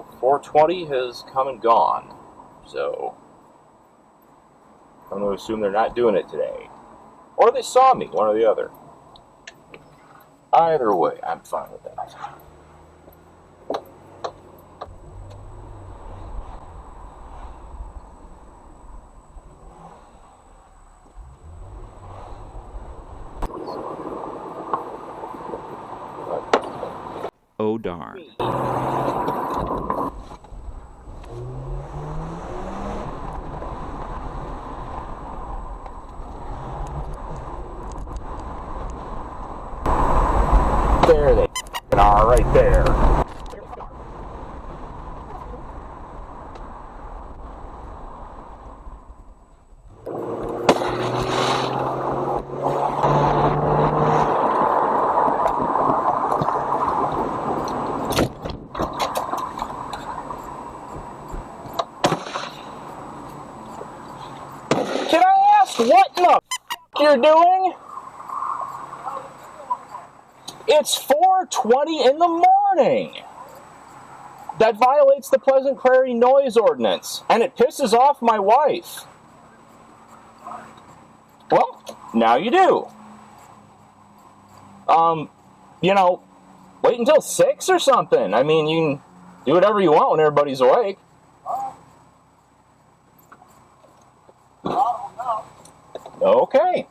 Well, 420 has come and gone, so I'm going to assume they're not doing it today. Or they saw me, one or the other. Either way, I'm fine with that. Oh darn. There they are, right there. Can I ask what in the f*** you're doing? It's 4:20 in the morning. That violates the Pleasant Prairie noise ordinance, and it pisses off my wife. Well, now you do. Wait until 6 or something. I mean, you can do whatever you want when everybody's awake. Okay.